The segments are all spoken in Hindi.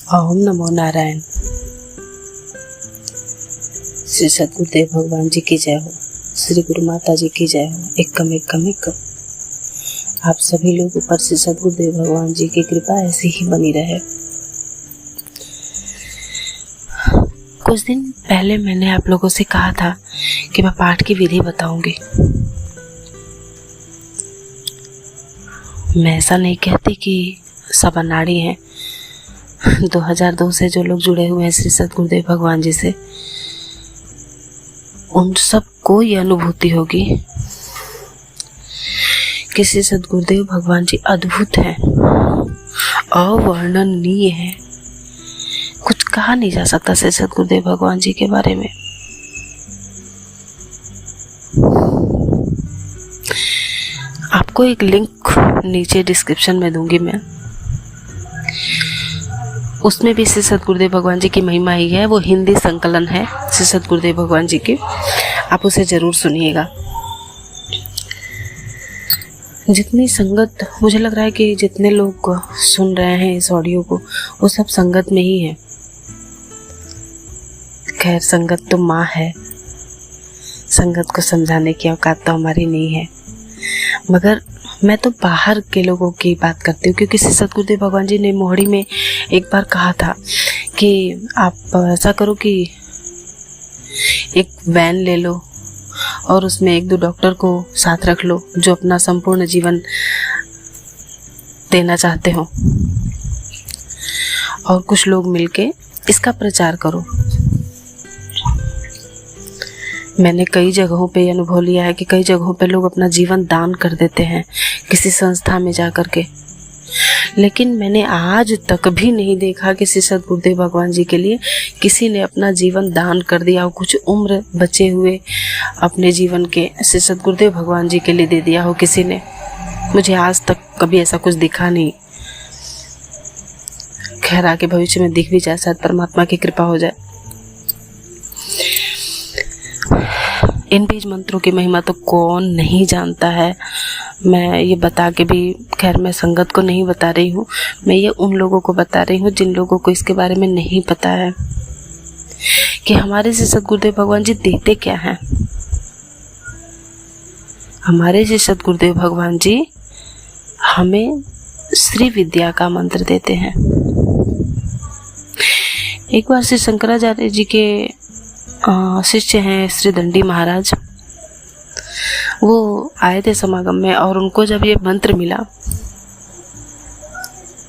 ओम नमो नारायण। श्री सद्गुरुदेव भगवान जी की जय हो, श्री गुरु माता जी की जय हो। एकम एकम एकम। आप सभी लोग ऊपर से सद्गुरुदेव भगवान जी की कृपा ऐसी ही बनी रहे। कुछ दिन पहले मैंने आप लोगों से कहा था कि मैं पाठ की विधि बताऊंगी। मैं ऐसा नहीं कहती कि सब अनाड़ी हैं। 2002 से जो लोग जुड़े हुए हैं श्री सद्गुरुदेव भगवान जी से, उन सबको ये अनुभूति होगी कि श्री सद्गुरुदेव भगवान जी अद्भुत हैं, अवर्णनीय हैं। कुछ कहा नहीं जा सकता श्री सद्गुरुदेव भगवान जी के बारे में। आपको एक लिंक नीचे डिस्क्रिप्शन में दूंगी मैं, उसमें भी श्री सद्गुरुदेव भगवान जी की महिमा ही है। वो हिंदी संकलन है श्री सद्गुरुदेव भगवान जी की, आप उसे जरूर सुनिएगा। जितनी संगत, मुझे लग रहा है कि जितने लोग सुन रहे हैं इस ऑडियो को, वो सब संगत में ही है। खैर, संगत तो माँ है, संगत को समझाने की औकात तो हमारी नहीं है। मगर मैं तो बाहर के लोगों की बात करती हूँ, क्योंकि श्री सद्गुरुदेव भगवान जी ने मोहड़ी में एक बार कहा था कि आप ऐसा करो कि एक वैन ले लो और उसमें 1-2 डॉक्टर को साथ रख लो जो अपना संपूर्ण जीवन देना चाहते हो, और कुछ लोग मिलके इसका प्रचार करो। मैंने कई जगहों पे अनुभव लिया है कि कई जगहों पे लोग अपना जीवन दान कर देते हैं किसी संस्था में जा कर के, लेकिन मैंने आज तक भी नहीं देखा कि श्री सद्गुरुदेव भगवान जी के लिए किसी ने अपना जीवन दान कर दिया हो, कुछ उम्र बचे हुए अपने जीवन के श्री सद्गुरुदेव भगवान जी के लिए दे दिया हो किसी ने। मुझे आज तक कभी ऐसा कुछ दिखा नहीं। खैर, आगे भविष्य में दिख भी जाए, शायद परमात्मा की कृपा हो जाए। इन बीज मंत्रों की महिमा तो कौन नहीं जानता है। मैं ये बता के भी, खैर मैं संगत को नहीं बता रही हूँ, मैं ये उन लोगों को बता रही हूँ जिन लोगों को इसके बारे में नहीं पता है कि हमारे से सद्गुरुदेव भगवान जी देते क्या हैं। हमारे से सद्गुरुदेव भगवान जी हमें श्री विद्या का मंत्र देते हैं। एक बार श्री शंकराचार्य जी के शिष्य हैं श्री दंडी महाराज, वो आए थे समागम में, और उनको जब ये मंत्र मिला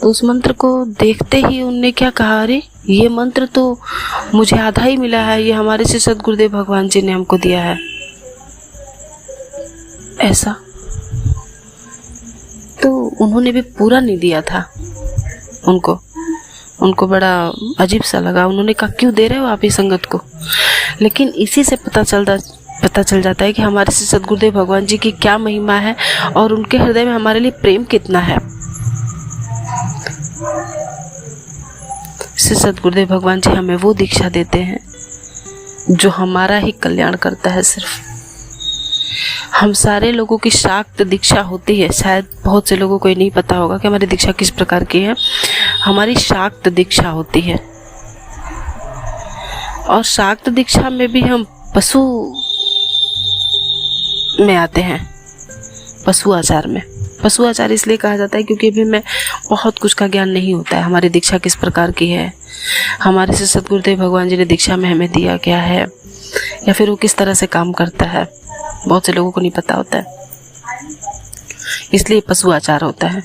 तो उस मंत्र को देखते ही उनने क्या कहा, अरे ये मंत्र तो मुझे आधा ही मिला है, ये हमारे श्री सद्गुरुदेव भगवान जी ने हमको दिया है। ऐसा तो उन्होंने भी पूरा नहीं दिया था। उनको बड़ा अजीब सा लगा। उन्होंने कहा, क्यों दे रहे हो आप ये संगत को? लेकिन इसी से पता चल जाता है कि हमारे श्री सद्गुरुदेव भगवान जी की क्या महिमा है और उनके हृदय में हमारे लिए प्रेम कितना है। श्री सद्गुरुदेव भगवान जी हमें वो दीक्षा देते हैं जो हमारा ही कल्याण करता है। सिर्फ हम सारे लोगों की शाक्त दीक्षा होती है। शायद बहुत से लोगों को ये नहीं पता होगा कि हमारी दीक्षा किस प्रकार की है। हमारी शाक्त दीक्षा होती है, और शाक्त दीक्षा में भी हम पशु में आते हैं, पशु आचार में। पशु आचार इसलिए कहा जाता है क्योंकि अभी हमें बहुत कुछ का ज्ञान नहीं होता है। हमारी दीक्षा किस प्रकार की है, हमारे से सद्गुरुदेव भगवान जी ने दीक्षा में हमें दिया क्या है, या फिर वो किस तरह से काम करता है, बहुत से लोगों को नहीं पता होता है। इसलिए पशु आचार होता है।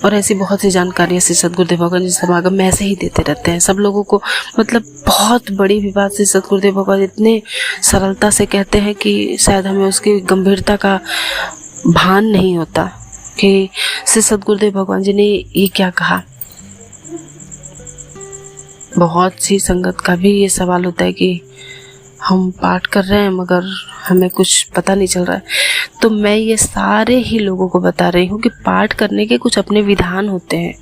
और ऐसी बहुत सी जानकारियाँ श्री सद्गुरुदेव भगवान जी समागम में ऐसे ही देते रहते हैं सब लोगों को। मतलब बहुत बड़ी भी बात श्री सद्गुरुदेव भगवान इतने सरलता से कहते हैं कि शायद हमें उसकी गंभीरता का भान नहीं होता कि श्री सद्गुरुदेव भगवान जी ने ये क्या कहा। बहुत सी संगत का भी ये सवाल होता है कि हम पाठ कर रहे हैं मगर हमें कुछ पता नहीं चल रहा है। तो मैं ये सारे ही लोगों को बता रही हूँ कि पाठ करने के कुछ अपने विधान होते हैं,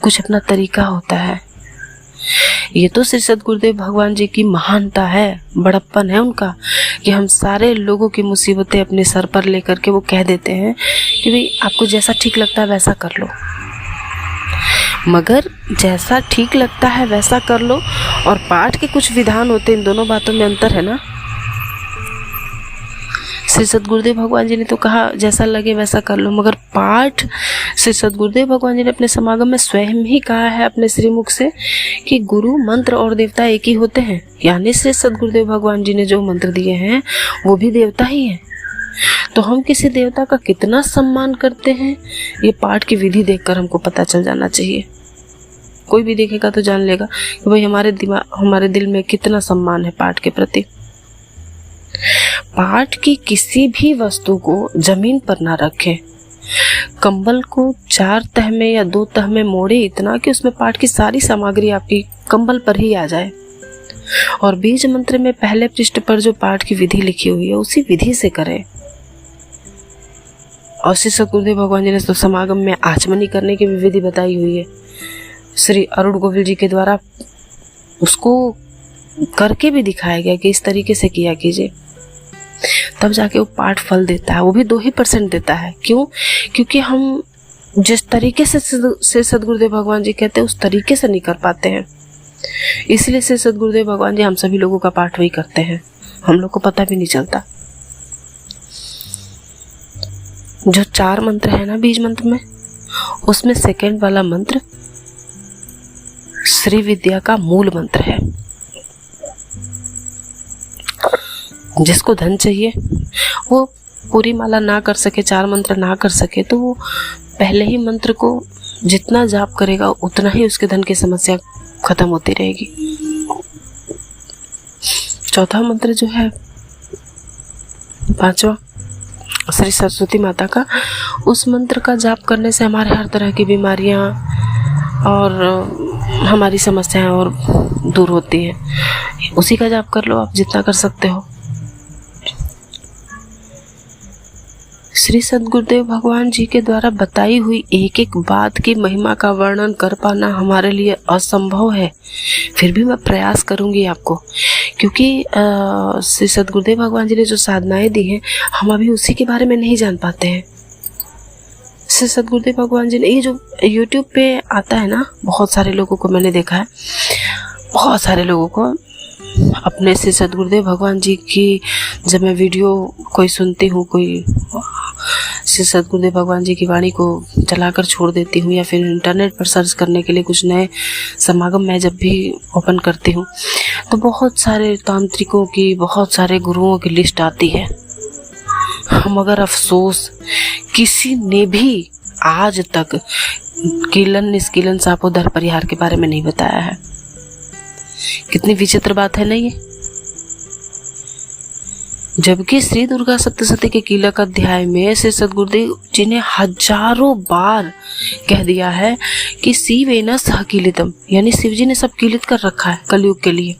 कुछ अपना तरीका होता है। ये तो श्री सद्गुरुदेव भगवान जी की महानता है, बड़प्पन है उनका, कि हम सारे लोगों की मुसीबतें अपने सर पर लेकर के वो कह देते हैं कि भाई आपको जैसा ठीक लगता है वैसा कर लो। मगर जैसा ठीक लगता है वैसा कर लो, और पाठ के कुछ विधान होते हैं, इन दोनों बातों में अंतर है ना। श्री सद्गुरुदेव भगवान जी ने तो कहा जैसा लगे वैसा कर लो, मगर पाठ श्री सद्गुरुदेव भगवान जी ने अपने समागम में स्वयं ही कहा है अपने श्रीमुख से कि गुरु, मंत्र और देवता एक ही होते हैं। यानी श्री सद्गुरुदेव भगवान जी ने जो मंत्र दिए हैं वो भी देवता ही है। तो हम किसी देवता का कितना सम्मान करते हैं ये पाठ की विधि देखकर हमको पता चल जाना चाहिए। कोई भी देखेगा तो जान लेगा कि भाई हमारे दिल में कितना सम्मान है पाठ के प्रति। पाठ की किसी भी वस्तु को जमीन पर ना रखें। कंबल को 4 तह में या 2 तह में मोड़े इतना कि उसमें पाठ की सारी सामग्री आपकी कंबल पर ही आ जाए। और बीज मंत्र में पहले पृष्ठ पर जो पाठ की विधि लिखी हुई है उसी विधि से करें। और श्री सद्गुरुदेव भगवान जी ने तो समागम में आचमनी करने की भी विधि बताई हुई है। श्री अरुण गोविल जी के द्वारा उसको करके भी दिखाया गया कि इस तरीके से किया कीजिए, तब जाके वो पाठ फल देता है। वो भी 2% देता है। क्यों? क्योंकि हम जिस तरीके से सद्गुरुदेव भगवान जी कहते हैं उस तरीके से नहीं कर पाते हैं, इसलिए से सद्गुरुदेव भगवान जी हम सभी लोगों का पाठ वही करते हैं, हम लोग को पता भी नहीं चलता। जो 4 मंत्र है ना बीज मंत्र में, उसमें सेकंड वाला मंत्र श्री विद्या का मूल मंत्र है। जिसको धन चाहिए वो पूरी माला ना कर सके, 4 मंत्र ना कर सके, तो वो पहले ही मंत्र को जितना जाप करेगा उतना ही उसके धन की समस्या खत्म होती रहेगी। चौथा मंत्र जो है 5वां श्री सरस्वती माता का, उस मंत्र का जाप करने से हमारे हर तरह की बीमारियां और हमारी समस्याएं और दूर होती हैं। उसी का जाप कर लो आप जितना कर सकते हो। श्री सद्गुरुदेव भगवान जी के द्वारा बताई हुई एक एक बात की महिमा का वर्णन कर पाना हमारे लिए असंभव है, फिर भी मैं प्रयास करूंगी आपको, क्योंकि श्री सद्गुरुदेव भगवान जी ने जो साधनाएं दी हैं हम अभी उसी के बारे में नहीं जान पाते हैं। श्री सद्गुरुदेव भगवान जी ने ये जो YouTube पे आता है ना, बहुत सारे लोगों को मैंने देखा है, बहुत सारे लोगों को अपने श्री सद्गुरुदेव भगवान जी की जब मैं वीडियो कोई सुनती हूँ, कोई श्री सद्गुरुदेव भगवान जी की वाणी को चलाकर छोड़ देती हूँ, या फिर इंटरनेट पर सर्च करने के लिए कुछ नए समागम मैं जब भी ओपन करती हूँ तो बहुत सारे तांत्रिकों की, बहुत सारे गुरुओं की लिस्ट आती है। मगर अफसोस किसी ने भी आज तक कीलन निष्कीलन सापोदर परिहार के बारे में नहीं बताया है। कितनी विचित्र बात है ना ये। जबकि श्री दुर्गा सप्तशती के कीलक अध्याय में श्री सद्गुरुदेव जी ने हजारों बार कह दिया है कि शिवेन सह कीलितम, यानी शिव जी ने सब कीलित कर रखा है कलयुग के लिए।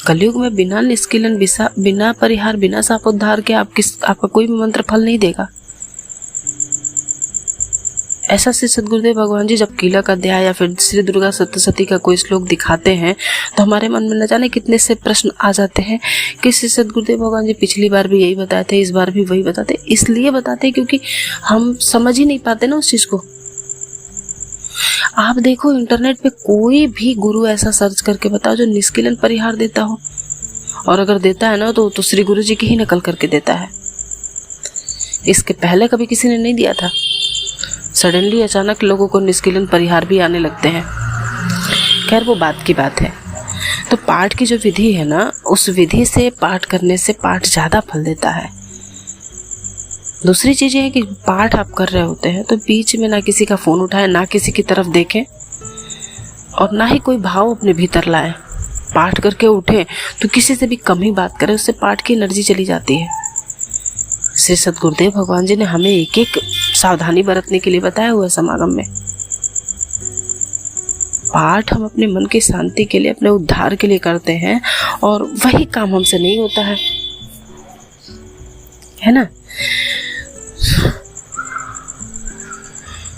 कलयुग में बिना निष्कीलन, बिना परिहार, बिना सापोद्धार के आपका कोई भी मंत्र फल नहीं देगा। ऐसा श्री सद्गुरुदेव भगवान जी जब कीलक अध्याय या फिर श्री दुर्गा सप्तशती का कोई श्लोक दिखाते हैं तो हमारे मन में न जाने कितने से प्रश्न आ जाते हैं कि श्री सद्गुरुदेव भगवान जी पिछली बार भी यही बताए थे, इस बार भी वही बताते। इसलिए बताते क्योंकि हम समझ ही नहीं पाते ना उस चीज को। आप देखो इंटरनेट पे कोई भी गुरु ऐसा सर्च करके बताओ जो निष्कीलन परिहार देता हो, और अगर देता है ना तो श्री गुरु जी की ही नकल करके देता है। इसके पहले कभी किसी ने नहीं दिया था। सडनली अचानक लोगों को निष्कीलन परिहार भी आने लगते हैं। खैर वो बात की बात है। तो पाठ की जो विधि है ना, उस विधि से पाठ करने से पाठ ज़्यादा फल देता है। दूसरी चीज़ ये है कि पाठ आप कर रहे होते हैं तो बीच में ना किसी का फ़ोन उठाएं, ना किसी की तरफ देखें, और ना ही कोई भाव अपने भीतर लाएं। पाठ करके उठें तो किसी से भी कम ही बात करें, उससे पाठ की एनर्जी चली जाती है। श्री सद्गुरुदेव भगवान जी ने हमें एक एक सावधानी बरतने के लिए बताया हुआ है समागम में। पाठ हम अपने मन की शांति के लिए, अपने उद्धार के लिए करते हैं, और वही काम हमसे नहीं होता है ना।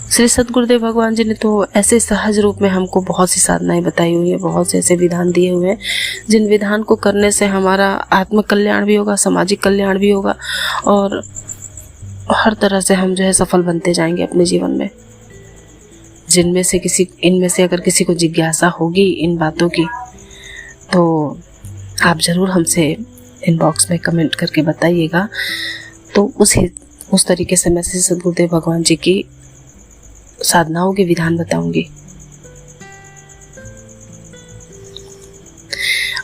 श्री सद्गुरुदेव भगवान जी ने तो ऐसे सहज रूप में हमको बहुत सी साधनाएं बताई हुई है, बहुत से ऐसे विधान दिए हुए हैं जिन विधान को करने से हमारा आत्म कल्याण भी होगा, सामाजिक कल्याण भी होगा, और हर तरह से हम जो है सफल बनते जाएंगे अपने जीवन में। इनमें से अगर किसी को जिज्ञासा होगी इन बातों की, तो आप ज़रूर हमसे इनबॉक्स में कमेंट करके बताइएगा। तो उस तरीके से मैं श्री सद्गुरुदेव भगवान जी की साधनाओं के विधान बताऊंगी।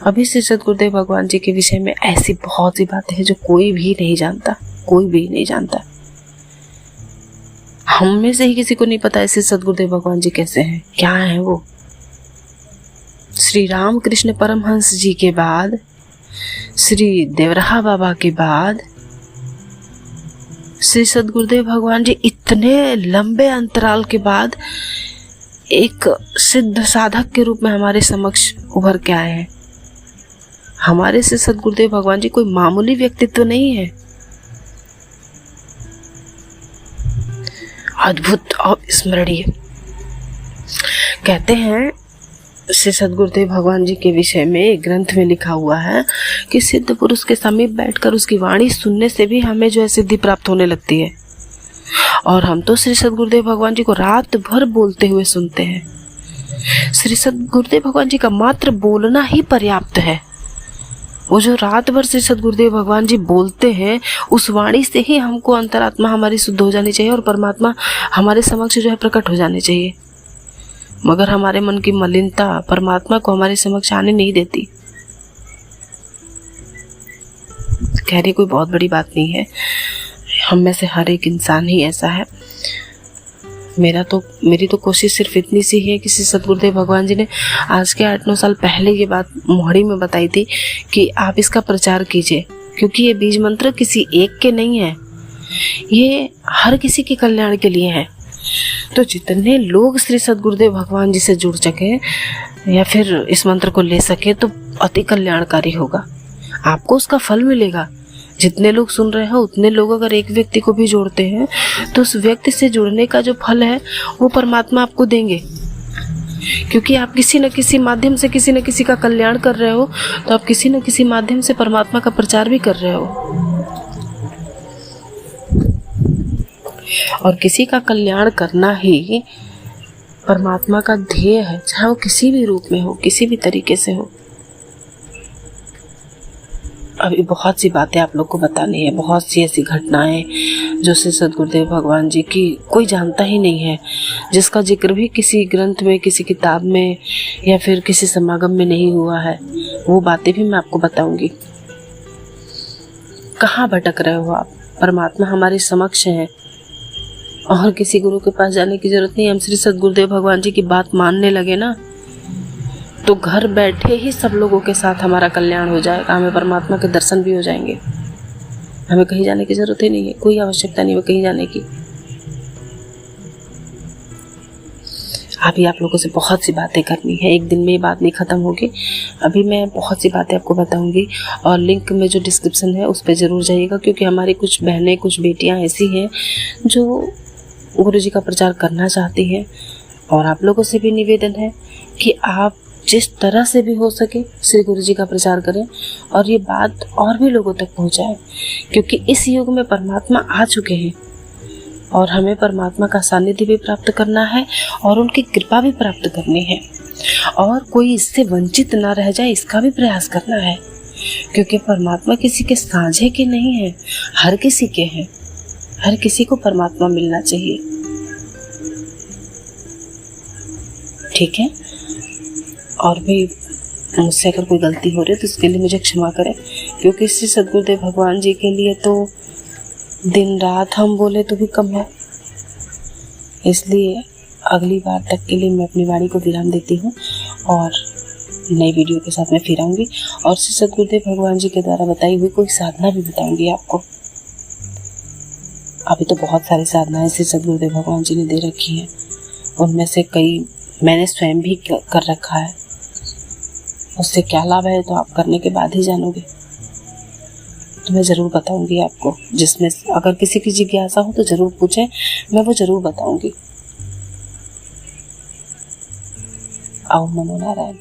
अभी श्री सद्गुरुदेव भगवान जी के विषय में ऐसी बहुत सी बातें हैं जो कोई भी नहीं जानता। हम में से ही किसी को नहीं पता श्री सद्गुरुदेव भगवान जी कैसे हैं, क्या हैं वो। श्री राम कृष्ण परमहंस जी के बाद, श्री देवराहा बाबा के बाद श्री सद्गुरुदेव भगवान जी इतने लंबे अंतराल के बाद एक सिद्ध साधक के रूप में हमारे समक्ष उभर के आए हैं। हमारे श्री सद्गुरुदेव भगवान जी कोई मामूली व्यक्तित्व नहीं है, अद्भुत और स्मरणीय। कहते हैं श्री सद्गुरुदेव भगवान जी के विषय में एक ग्रंथ में लिखा हुआ है कि सिद्ध पुरुष के समीप बैठकर उसकी वाणी सुनने से भी हमें जो है सिद्धि प्राप्त होने लगती है। और हम तो श्री सद्गुरुदेव भगवान जी को रात भर बोलते हुए सुनते हैं। श्री सद्गुरुदेव भगवान जी का मात्र बोलना ही पर्याप्त है। वो जो रात भर श्री सद्गुरुदेव भगवान जी बोलते हैं, उस वाणी से ही हमको अंतरात्मा हमारी शुद्ध हो जानी चाहिए और परमात्मा हमारे समक्ष जो है प्रकट हो जाने चाहिए। मगर हमारे मन की मलिनता परमात्मा को हमारे समक्ष आने नहीं देती। कहने कोई बहुत बड़ी बात नहीं है, हम में से हर एक इंसान ही ऐसा है। मेरी तो कोशिश सिर्फ इतनी सी है कि श्री सद्गुरुदेव भगवान जी ने आज के 8-9 साल पहले ये बात मोहड़ी में बताई थी कि आप इसका प्रचार कीजिए, क्योंकि ये बीज मंत्र किसी एक के नहीं है, ये हर किसी के कल्याण के लिए है। तो जितने लोग श्री सद्गुरुदेव भगवान जी से जुड़ सके या फिर इस मंत्र को ले सके तो अति कल्याणकारी होगा, आपको उसका फल मिलेगा। जितने लोग सुन रहे हैं उतने लोग अगर एक व्यक्ति को भी जोड़ते हैं तो उस व्यक्ति से जुड़ने का जो फल है वो परमात्मा आपको देंगे, क्योंकि आप किसी न किसी माध्यम से किसी न किसी का कल्याण कर रहे हो, तो आप किसी न किसी माध्यम से परमात्मा का प्रचार भी कर रहे हो। और किसी का कल्याण करना ही परमात्मा का ध्येय है, चाहे वो किसी भी रूप में हो, किसी भी तरीके से हो। अभी बहुत सी बातें आप लोग को बतानी है, बहुत सी ऐसी घटनाएं जो श्री सद्गुरुदेव भगवान जी की कोई जानता ही नहीं है, जिसका जिक्र भी किसी ग्रंथ में, किसी किताब में या फिर किसी समागम में नहीं हुआ है। वो बातें भी मैं आपको बताऊंगी। कहाँ भटक रहे हो आप? परमात्मा हमारे समक्ष है और किसी गुरु के पास जाने की जरूरत नहीं। हम श्री सद्गुरुदेव भगवान जी की बात मानने लगे ना, तो घर बैठे ही सब लोगों के साथ हमारा कल्याण हो जाएगा, हमें परमात्मा के दर्शन भी हो जाएंगे। हमें कहीं जाने की जरूरत ही नहीं है, कोई आवश्यकता नहीं है कहीं जाने की। अभी आप लोगों से बहुत सी बातें करनी है, एक दिन में ये बात नहीं खत्म होगी। अभी मैं बहुत सी बातें आपको बताऊंगी और लिंक में जो डिस्क्रिप्शन है उस पर जरूर जाइएगा, क्योंकि हमारी कुछ बहनें, कुछ बेटियां ऐसी हैं जो गुरु जी का प्रचार करना चाहती हैं। और आप लोगों से भी निवेदन है कि आप जिस तरह से भी हो सके श्री गुरु जी का प्रचार करें और ये बात और भी लोगों तक पहुंचाएं, क्योंकि इस युग में परमात्मा आ चुके हैं और हमें परमात्मा का सानिध्य भी प्राप्त करना है और उनकी कृपा भी प्राप्त करनी है, और कोई इससे वंचित ना रह जाए इसका भी प्रयास करना है, क्योंकि परमात्मा किसी के साझे के नहीं है, हर किसी के हैं। हर किसी को परमात्मा मिलना चाहिए, ठीक है। और भी मुझसे अगर कोई गलती हो रही है तो उसके लिए मुझे क्षमा करें, क्योंकि श्री सद्गुरुदेव भगवान जी के लिए तो दिन रात हम बोले तो भी कम है। इसलिए अगली बार तक के लिए मैं अपनी वाणी को विराम देती हूँ और नई वीडियो के साथ मैं फिर आऊँगी और श्री सद्गुरुदेव भगवान जी के द्वारा बताई हुई कोई साधना भी बताऊँगी आपको। अभी तो बहुत सारी साधनाएं श्री सद्गुरुदेव भगवान जी ने दे रखी हैं, उनमें से कई मैंने स्वयं भी कर रखा है। उससे क्या लाभ है तो आप करने के बाद ही जानोगे, तो मैं ज़रूर बताऊंगी आपको। जिसमें अगर किसी की जिज्ञासा हो तो ज़रूर पूछें, मैं वो ज़रूर बताऊंगी। आओ नमो नारायण।